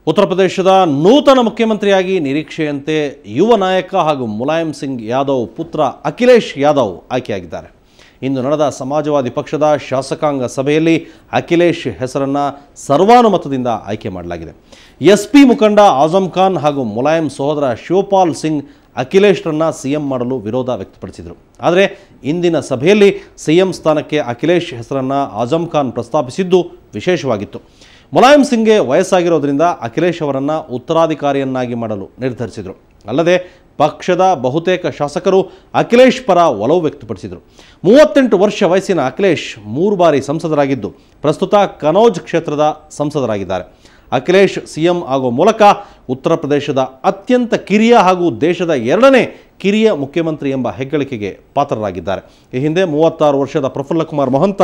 ಉತ್ತರ ಪ್ರದೇಶದ ನೂತನ ಮುಖ್ಯಮಂತ್ರಿಯಾಗಿ ನಿರೀಕ್ಷೆಯಂತೆ ಯುವ ನಾಯಕ ಹಾಗೂ ಮುಲಾಯಂ ಸಿಂಗ್ ಯಾದವ್ ಪುತ್ರ ಅಖಿಲೇಶ್ ಯಾದವ್ ಆಯ್ಕೆಯಾಗಿದ್ದಾರೆ. ಇಂದು ನಡೆದ ಸಮಾಜವಾದಿ ಪಕ್ಷದ ಶಾಸಕಾಂಗ ಸಭೆಯಲ್ಲಿ ಅಖಿಲೇಶ್ ಹೆಸರನ್ನು ಸರ್ವಾನುಮತದಿಂದ ಆಯ್ಕೆ ಮಾಡಲಾಗಿದೆ. ಎಸ್ಪಿ ಮುಖಂಡ ಆಜಮ್ ಖಾನ್ ಹಾಗೂ ಮುಲಾಯಂ ಸಹೋದರ ಶಿವಪಾಲ್ ಸಿಂಗ್ ಅಖಿಲೇಶ್ರನ್ನು ಸಿಎಂ ಮಾಡಲು ವಿರೋಧ ವ್ಯಕ್ತಪಡಿಸಿದರು. ಆದರೆ ಇಂದಿನ ಸಭೆಯಲ್ಲಿ ಸಿಎಂ ಸ್ಥಾನಕ್ಕೆ ಅಖಿಲೇಶ್ ಹೆಸರನ್ನು ಆಜಮ್ ಖಾನ್ ಪ್ರಸ್ತಾಪಿಸಿದ್ದು ವಿಶೇಷವಾಗಿತ್ತು. ಮುಲಾಯಂ ಸಿಂಗ್ಗೆ ವಯಸ್ಸಾಗಿರೋದ್ರಿಂದ ಅಖಿಲೇಶ್ ಅವರನ್ನು ಉತ್ತರಾಧಿಕಾರಿಯನ್ನಾಗಿ ಮಾಡಲು ನಿರ್ಧರಿಸಿದರು. ಅಲ್ಲದೆ ಪಕ್ಷದ ಬಹುತೇಕ ಶಾಸಕರು ಅಖಿಲೇಶ್ ಪರ ಒಲವು ವ್ಯಕ್ತಪಡಿಸಿದರು. 38 ವರ್ಷ ವಯಸ್ಸಿನ ಅಖಿಲೇಶ್ 3 ಬಾರಿ ಸಂಸದರಾಗಿದ್ದು ಪ್ರಸ್ತುತ ಕನೌಜ್ ಕ್ಷೇತ್ರದ ಸಂಸದರಾಗಿದ್ದಾರೆ. ಅಖಿಲೇಶ್ ಸಿಎಂ ಆಗುವ ಮೂಲಕ ಉತ್ತರ ಪ್ರದೇಶದ ಅತ್ಯಂತ ಕಿರಿಯ ಹಾಗೂ ದೇಶದ 2ನೇ ಕಿರಿಯ ಮುಖ್ಯಮಂತ್ರಿ ಎಂಬ ಹೆಗ್ಗಳಿಕೆಗೆ ಪಾತ್ರರಾಗಿದ್ದಾರೆ. ಈ ಹಿಂದೆ 36 ವರ್ಷದ ಪ್ರಫುಲ್ಲ ಕುಮಾರ್ ಮೊಹಂತ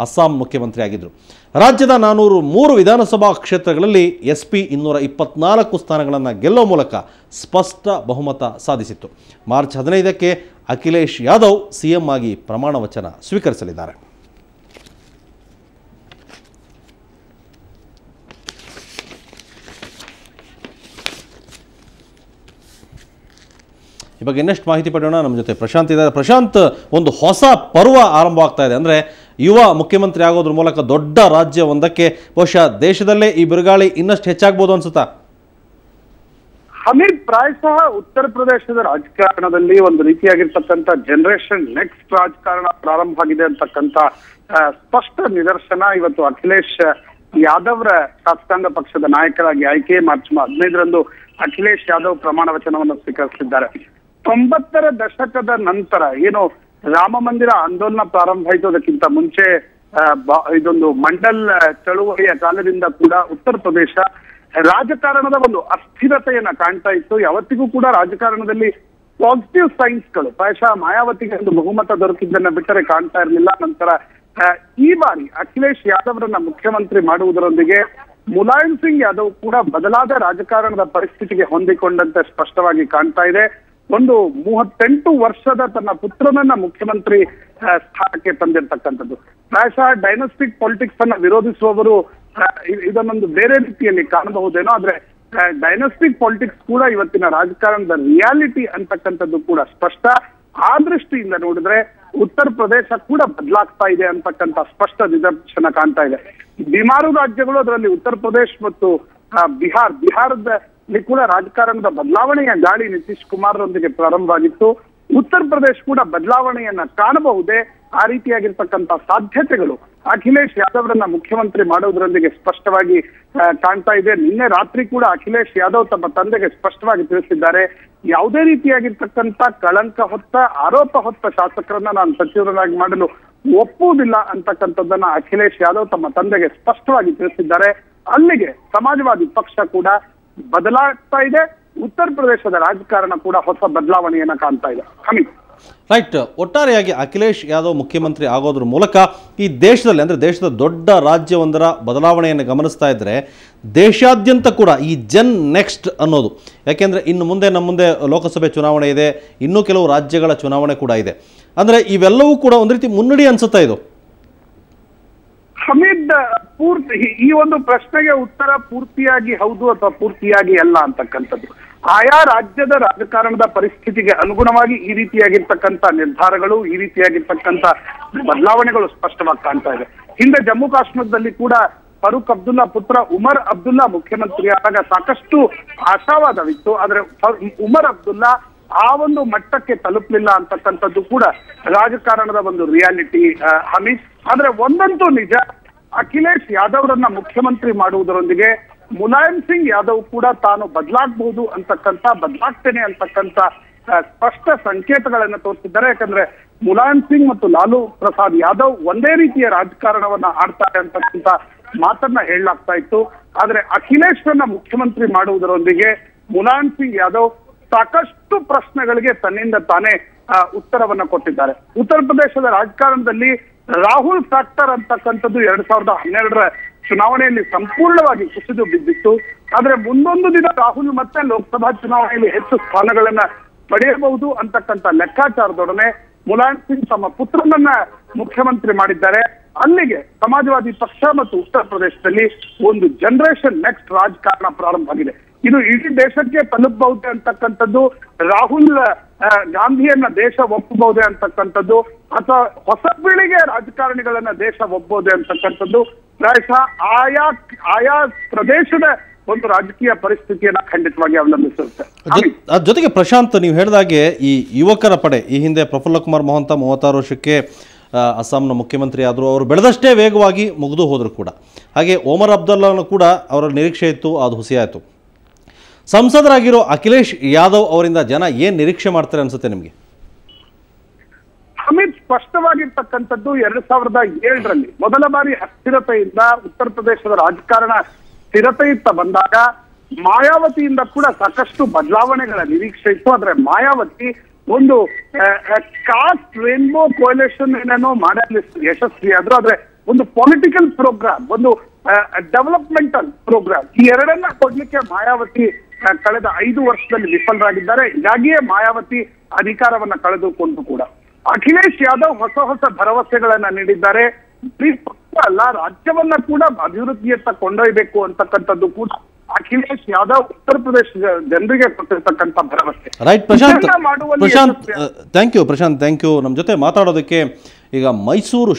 ಅಸ್ಸಾಂ ಮುಖ್ಯಮಂತ್ರಿಯಾಗಿದ್ದರು. ರಾಜ್ಯದ 403 ವಿಧಾನಸಭಾ ಕ್ಷೇತ್ರಗಳಲ್ಲಿ ಎಸ್ಪಿ 224 ಸ್ಥಾನಗಳನ್ನು ಗೆಲ್ಲುವ ಮೂಲಕ ಸ್ಪಷ್ಟ ಬಹುಮತ ಸಾಧಿಸಿತ್ತು. ಮಾರ್ಚ್ 15ಕ್ಕೆ ಅಖಿಲೇಶ್ ಯಾದವ್ ಸಿಎಂ ಆಗಿ ಪ್ರಮಾಣ ವಚನ ಸ್ವೀಕರಿಸಲಿದ್ದಾರೆ. ಈ ಬಗ್ಗೆ ಇನ್ನಷ್ಟು ಮಾಹಿತಿ ಪಡೆಯೋಣ. ನಮ್ಮ ಜೊತೆ ಪ್ರಶಾಂತ್ ಇದ್ದಾರೆ. ಪ್ರಶಾಂತ್, ಒಂದು ಹೊಸ ಪರ್ವ ಆರಂಭವಾಗ್ತಾ ಇದೆ. ಅಂದರೆ ಯುವ ಮುಖ್ಯಮಂತ್ರಿ ಆಗೋದ್ರ ಮೂಲಕ ದೊಡ್ಡ ರಾಜ್ಯ ಒಂದಕ್ಕೆ ಬಹುಶಃ ದೇಶದಲ್ಲೇ ಈ ಬಿರುಗಾಳಿ ಇನ್ನಷ್ಟು ಹೆಚ್ಚಾಗ್ಬೋದು ಅನ್ಸುತ್ತಾ? ಹಮೀದ್, ಪ್ರಾಯಶಃ ಉತ್ತರ ಪ್ರದೇಶದ ರಾಜಕಾರಣದಲ್ಲಿ ಒಂದು ರೀತಿಯಾಗಿರ್ತಕ್ಕಂಥ ಜನರೇಷನ್ ನೆಕ್ಸ್ಟ್ ರಾಜಕಾರಣ ಪ್ರಾರಂಭ ಆಗಿದೆ ಅಂತಕ್ಕಂಥ ಸ್ಪಷ್ಟ ನಿದರ್ಶನ ಇವತ್ತು ಅಖಿಲೇಶ್ ಯಾದವ್ರ ಶಾಸಕಾಂಗ ಪಕ್ಷದ ನಾಯಕರಾಗಿ ಆಯ್ಕೆ. ಮಾರ್ಚ್ 15ರಂದು ಅಖಿಲೇಶ್ ಯಾದವ್ ಪ್ರಮಾಣ ವಚನವನ್ನು ಸ್ವೀಕರಿಸಿದ್ದಾರೆ. 90ರ ದಶಕದ ನಂತರ ಏನು ರಾಮ ಮಂದಿರ ಆಂದೋಲನ ಪ್ರಾರಂಭ ಆಯಿತು, ಅದಕ್ಕಿಂತ ಮುಂಚೆ ಇದೊಂದು ಮಂಡಲ್ ಚಳುವಳಿಯ ಕಾಲದಿಂದ ಕೂಡ ಉತ್ತರ ಪ್ರದೇಶ ರಾಜಕಾರಣದ ಒಂದು ಅಸ್ಥಿರತೆಯನ್ನ ಕಾಣ್ತಾ ಇತ್ತು. ಯಾವತ್ತಿಗೂ ಕೂಡ ರಾಜಕಾರಣದಲ್ಲಿ ಪಾಸಿಟಿವ್ ಸೈನ್ಸ್ಗಳು ಪ್ರಾಯಶಃ ಮಾಯಾವತಿಗೆ ಒಂದು ಬಹುಮತ ದೊರಕಿದ್ದನ್ನ ಬಿಟ್ಟರೆ ಕಾಣ್ತಾ ಇರಲಿಲ್ಲ. ನಂತರ ಈ ಬಾರಿ ಅಖಿಲೇಶ್ ಯಾದವ್ರನ್ನ ಮುಖ್ಯಮಂತ್ರಿ ಮಾಡುವುದರೊಂದಿಗೆ ಮುಲಾಯಂ ಸಿಂಗ್ ಯಾದವ್ ಕೂಡ ಬದಲಾದ ರಾಜಕಾರಣದ ಪರಿಸ್ಥಿತಿಗೆ ಹೊಂದಿಕೊಂಡಂತೆ ಸ್ಪಷ್ಟವಾಗಿ ಕಾಣ್ತಾ ಇದೆ. ಒಂದು 38 ವರ್ಷದ ತನ್ನ ಪುತ್ರನನ್ನ ಮುಖ್ಯಮಂತ್ರಿ ಸ್ಥಾನಕ್ಕೆ ತಂದಿರ್ತಕ್ಕಂಥದ್ದು. ಪ್ರಾಯಶಃ ಡೈನಾಸ್ಟಿಕ್ ಪಾಲಿಟಿಕ್ಸ್ ಅನ್ನ ವಿರೋಧಿಸುವವರು ಇದನ್ನೊಂದು ಬೇರೆ ರೀತಿಯಲ್ಲಿ ಕಾಣಬಹುದೇನೋ, ಆದ್ರೆ ಡೈನಾಸ್ಟಿಕ್ ಪಾಲಿಟಿಕ್ಸ್ ಕೂಡ ಇವತ್ತಿನ ರಾಜಕಾರಣದ ರಿಯಾಲಿಟಿ ಅಂತಕ್ಕಂಥದ್ದು ಕೂಡ ಸ್ಪಷ್ಟ. ಆ ದೃಷ್ಟಿಯಿಂದ ನೋಡಿದ್ರೆ ಉತ್ತರ ಪ್ರದೇಶ ಕೂಡ ಬದಲಾಗ್ತಾ ಇದೆ ಅಂತಕ್ಕಂಥ ಸ್ಪಷ್ಟ ನಿದರ್ಶನ ಕಾಣ್ತಾ ಇದೆ. ಬಿಮಾರು ರಾಜ್ಯಗಳು, ಅದರಲ್ಲಿ ಉತ್ತರ ಪ್ರದೇಶ್ ಮತ್ತು ಬಿಹಾರದಲ್ಲಿ ಕೂಡ ರಾಜಕಾರಣದ ಬದಲಾವಣೆಯ ಗಾಳಿ ನಿತೀಶ್ ಕುಮಾರ್ರೊಂದಿಗೆ ಪ್ರಾರಂಭ ಆಗಿತ್ತು. ಉತ್ತರ ಪ್ರದೇಶ್ ಕೂಡ ಬದಲಾವಣೆಯನ್ನ ಕಾಣಬಹುದೇ? ಆ ರೀತಿಯಾಗಿರ್ತಕ್ಕಂಥ ಸಾಧ್ಯತೆಗಳು ಅಖಿಲೇಶ್ ಯಾದವ್ರನ್ನ ಮುಖ್ಯಮಂತ್ರಿ ಮಾಡೋದ್ರೊಂದಿಗೆ ಸ್ಪಷ್ಟವಾಗಿ ಕಾಣ್ತಾ ಇದೆ. ನಿನ್ನೆ ರಾತ್ರಿ ಕೂಡ ಅಖಿಲೇಶ್ ಯಾದವ್ ತಮ್ಮ ತಂದೆಗೆ ಸ್ಪಷ್ಟವಾಗಿ ತಿಳಿಸಿದ್ದಾರೆ, ಯಾವುದೇ ರೀತಿಯಾಗಿರ್ತಕ್ಕಂಥ ಕಳಂಕ ಹೊತ್ತ ಆರೋಪ ಹೊತ್ತ ಶಾಸಕರನ್ನ ನಾನು ಸಚಿವರನ್ನಾಗಿ ಮಾಡಲು ಒಪ್ಪುವುದಿಲ್ಲ ಅಂತಕ್ಕಂಥದ್ದನ್ನ ಅಖಿಲೇಶ್ ಯಾದವ್ ತಮ್ಮ ತಂದೆಗೆ ಸ್ಪಷ್ಟವಾಗಿ ತಿಳಿಸಿದ್ದಾರೆ. ಅಲ್ಲಿಗೆ ಸಮಾಜವಾದಿ ಪಕ್ಷ ಕೂಡ ಬದಲಾಗ್ತಾ ಇದೆ. ಉತ್ತರ ಪ್ರದೇಶದ ರಾಜಕಾರಣ ಕೂಡ ಹೊಸ ಬದಲಾವಣೆಯನ್ನ ಕಾಣ್ತಾ ಇದೆ. ಹಮೀದ್, ರೈಟ್. ಒಟ್ಟಾರೆಯಾಗಿ ಅಖಿಲೇಶ್ ಯಾದವ್ ಮುಖ್ಯಮಂತ್ರಿ ಆಗೋದ್ರ ಮೂಲಕ ಈ ದೇಶದಲ್ಲಿ, ಅಂದರೆ ದೇಶದ ದೊಡ್ಡ ರಾಜ್ಯವೊಂದರ ಬದಲಾವಣೆಯನ್ನು ಗಮನಿಸ್ತಾ ಇದ್ದರೆ ದೇಶಾದ್ಯಂತ ಕೂಡ ಈ ಜನ್ ನೆಕ್ಸ್ಟ್ ಅನ್ನೋದು, ಯಾಕೆಂದರೆ ಇನ್ನು ಮುಂದೆ ನಮ್ಮ ಮುಂದೆ ಲೋಕಸಭೆ ಚುನಾವಣೆ ಇದೆ, ಇನ್ನೂ ಕೆಲವು ರಾಜ್ಯಗಳ ಚುನಾವಣೆ ಕೂಡ ಇದೆ. ಅಂದರೆ ಇವೆಲ್ಲವೂ ಕೂಡ ಒಂದು ರೀತಿ ಮುನ್ನಡಿ ಅನ್ಸುತ್ತಾ ಇದು? ಹಮೀದ್, ಈ ಒಂದು ಪ್ರಶ್ನೆಗೆ ಉತ್ತರ ಪೂರ್ತಿಯಾಗಿ ಹೌದು ಅಥವಾ ಪೂರ್ತಿಯಾಗಿ ಅಲ್ಲ ಅಂತಕ್ಕಂಥದ್ದು. ಆಯಾ ರಾಜ್ಯದ ರಾಜಕಾರಣದ ಪರಿಸ್ಥಿತಿಗೆ ಅನುಗುಣವಾಗಿ ಈ ರೀತಿಯಾಗಿರ್ತಕ್ಕಂಥ ನಿರ್ಧಾರಗಳು, ಈ ರೀತಿಯಾಗಿರ್ತಕ್ಕಂಥ ಬದಲಾವಣೆಗಳು ಸ್ಪಷ್ಟವಾಗಿ ಕಾಣ್ತಾ ಇದೆ. ಹಿಂದೆ ಜಮ್ಮು ಕಾಶ್ಮೀರದಲ್ಲಿ ಕೂಡ ಫಾರೂಕ್ ಅಬ್ದುಲ್ಲಾ ಪುತ್ರ ಉಮರ್ ಅಬ್ದುಲ್ಲಾ ಮುಖ್ಯಮಂತ್ರಿಯಾದಾಗ ಸಾಕಷ್ಟು ಆಶಾವಾದವಿತ್ತು. ಆದ್ರೆ ಉಮರ್ ಅಬ್ದುಲ್ಲಾ ಆ ಒಂದು ಮಟ್ಟಕ್ಕೆ ತಲುಪಲಿಲ್ಲ ಅಂತಕ್ಕಂಥದ್ದು ಕೂಡ ರಾಜಕಾರಣದ ಒಂದು ರಿಯಾಲಿಟಿ ಹಮೀದ್. ಆದ್ರೆ ಒಂದಂತೂ ನಿಜ, ಅಖಿಲೇಶ್ ಯಾದವ್ರನ್ನ ಮುಖ್ಯಮಂತ್ರಿ ಮಾಡುವುದರೊಂದಿಗೆ ಮುಲಾಯಂ ಸಿಂಗ್ ಯಾದವ್ ಕೂಡ ತಾನು ಬದಲಾಗಬಹುದು ಬದಲಾಗ್ತೇನೆ ಅಂತಕ್ಕಂಥ ಸ್ಪಷ್ಟ ಸಂಕೇತಗಳನ್ನ ತೋರಿಸಿದ್ದಾರೆ. ಯಾಕಂದ್ರೆ ಮುಲಾಯಂ ಸಿಂಗ್ ಮತ್ತು ಲಾಲೂ ಪ್ರಸಾದ್ ಯಾದವ್ ಒಂದೇ ರೀತಿಯ ರಾಜಕಾರಣವನ್ನ ಆಡ್ತಾರೆ ಅಂತಕ್ಕಂಥ ಮಾತನ್ನ ಹೇಳಲಾಗ್ತಾ ಇತ್ತು. ಆದ್ರೆ ಅಖಿಲೇಶ್ರನ್ನ ಮುಖ್ಯಮಂತ್ರಿ ಮಾಡುವುದರೊಂದಿಗೆ ಮುಲಾಯಂ ಸಿಂಗ್ ಯಾದವ್ ಸಾಕಷ್ಟು ಪ್ರಶ್ನೆಗಳಿಗೆ ತನ್ನಿಂದ ತಾನೇ ಉತ್ತರವನ್ನ ಕೊಟ್ಟಿದ್ದಾರೆ. ಉತ್ತರ ಪ್ರದೇಶದ ರಾಜಕಾರಣದಲ್ಲಿ ರಾಹುಲ್ ಫ್ಯಾಕ್ಟರ್ ಅಂತಕ್ಕಂಥದ್ದು 2012ರ ಚುನಾವಣೆಯಲ್ಲಿ ಸಂಪೂರ್ಣವಾಗಿ ಕುಸಿದು ಬಿದ್ದಿತ್ತು. ಆದ್ರೆ ಮುಂದೊಂದು ದಿನ ರಾಹುಲ್ ಮತ್ತೆ ಲೋಕಸಭಾ ಚುನಾವಣೆಯಲ್ಲಿ ಹೆಚ್ಚು ಸ್ಥಾನಗಳನ್ನ ಪಡೆಯಬಹುದು ಅಂತಕ್ಕಂಥ ಲೆಕ್ಕಾಚಾರದೊಡನೆ ಮುಲಾಯಂ ಸಿಂಗ್ ತಮ್ಮ ಪುತ್ರನನ್ನ ಮುಖ್ಯಮಂತ್ರಿ ಮಾಡಿದ್ದಾರೆ. ಅಲ್ಲಿಗೆ ಸಮಾಜವಾದಿ ಪಕ್ಷ ಮತ್ತು ಉತ್ತರ ಪ್ರದೇಶದಲ್ಲಿ ಒಂದು ಜನರೇಷನ್ ನೆಕ್ಸ್ಟ್ ರಾಜಕಾರಣ ಪ್ರಾರಂಭ ಆಗಿದೆ. ಇದು ಇಡೀ ದೇಶಕ್ಕೆ ತಲುಪಬಹುದೇ ಅಂತಕ್ಕಂಥದ್ದು, ರಾಹುಲ್ ಗಾಂಧಿಯನ್ನ ದೇಶ ಒಪ್ಪಬಹುದೇ ಅಂತಕ್ಕಂಥದ್ದು, ಅಥವಾ ಹೊಸ ಪೀಳಿಗೆ ರಾಜಕಾರಣಿಗಳನ್ನ ದೇಶ ಒಪ್ಪಬಹುದೇ ಅಂತಕ್ಕಂಥದ್ದು ಪ್ರಾಯಶಃ ಆಯಾ ಪ್ರದೇಶದ ಒಂದು ರಾಜಕೀಯ ಪರಿಸ್ಥಿತಿಯನ್ನ ಖಂಡಿತವಾಗಿ ಅವಲಂಬಿಸಿರುತ್ತೆ. ಜೊತೆಗೆ ಪ್ರಶಾಂತ್, ನೀವು ಹೇಳಿದಾಗೆ ಈ ಯುವಕರ ಪಡೆ ಈ ಹಿಂದೆ ಪ್ರಫುಲ್ಲ ಕುಮಾರ್ ಮೊಹಂತ 36 ವರ್ಷಕ್ಕೆ ಅಸ್ಸಾಂನ ಮುಖ್ಯಮಂತ್ರಿ ಆದರು. ಅವರು ಬೆಳೆದಷ್ಟೇ ವೇಗವಾಗಿ ಮುಗಿದು ಹೋದರು ಕೂಡ. ಹಾಗೆ ಒಮರ್ ಅಬ್ದುಲ್ಲಾನು ಕೂಡ ಅವರ ನಿರೀಕ್ಷೆ ಇತ್ತು, ಅದು ಹುಸಿಯಾಯಿತು. ಸಂಸದರಾಗಿರೋ ಅಖಿಲೇಶ್ ಯಾದವ್ ಅವರಿಂದ ಜನ ಏನು ನಿರೀಕ್ಷೆ ಮಾಡ್ತಾರೆ ಅನ್ಸುತ್ತೆ ನಿಮಗೆ? ಅಮಿತ್, ಸ್ಪಷ್ಟವಾಗಿರ್ತಕ್ಕಂಥದ್ದು 2007ರಲ್ಲಿ ಮೊದಲ ಬಾರಿ ಅಸ್ಥಿರತೆಯಿಂದ ಉತ್ತರ ಪ್ರದೇಶದ ರಾಜಕಾರಣ ಸ್ಥಿರತೆಯುತ್ತ ಬಂದಾಗ ಮಾಯಾವತಿಯಿಂದ ಕೂಡ ಸಾಕಷ್ಟು ಬದಲಾವಣೆಗಳ ನಿರೀಕ್ಷೆ ಇತ್ತು. ಆದ್ರೆ ಮಾಯಾವತಿ ಒಂದು ಕಾಸ್ಟ್ ರೇನ್ಬೋ ಕೋಯಲೇಷನ್ ಏನೇನೋ ಮಾಡಲು ಯಶಸ್ವಿಯಾದ್ರು. ಆದ್ರೆ ಒಂದು ಪೊಲಿಟಿಕಲ್ ಪ್ರೋಗ್ರಾಮ್, ಒಂದು ಡೆವಲಪ್ಮೆಂಟಲ್ ಪ್ರೋಗ್ರಾಮ್, ಈ ಎರಡನ್ನ ಕೊಡ್ಲಿಕ್ಕೆ ಮಾಯಾವತಿ ಕಳೆದ 5 ವರ್ಷದಲ್ಲಿ ವಿಫಲರಾಗಿದ್ದಾರೆ. ಹೀಗಾಗಿಯೇ ಮಾಯಾವತಿ ಅಧಿಕಾರವನ್ನ ಕಳೆದುಕೊಂಡು ಕೂಡ ಅಖಿಲೇಶ್ ಯಾದವ್ ಹೊಸ ಭರವಸೆಗಳನ್ನ ನೀಡಿದ್ದಾರೆ. ಅಲ್ಲ, ರಾಜ್ಯವನ್ನ ಕೂಡ ಅಭಿವೃದ್ಧಿಯತ್ತ ಕೊಂಡೊಯ್ಯಬೇಕು ಅಂತಕ್ಕಂಥದ್ದು ಕೂಡ ಅಖಿಲೇಶ್ ಯಾದವ್ ಉತ್ತರ ಪ್ರದೇಶ ಜನರಿಗೆ ಕೊಟ್ಟಿರ್ತಕ್ಕಂಥ ಭರವಸೆ. Right Prashant, thank you. ನಮ್ಮ ಜೊತೆ ಮಾತಾಡೋದಕ್ಕೆ ಈಗ ಮೈಸೂರು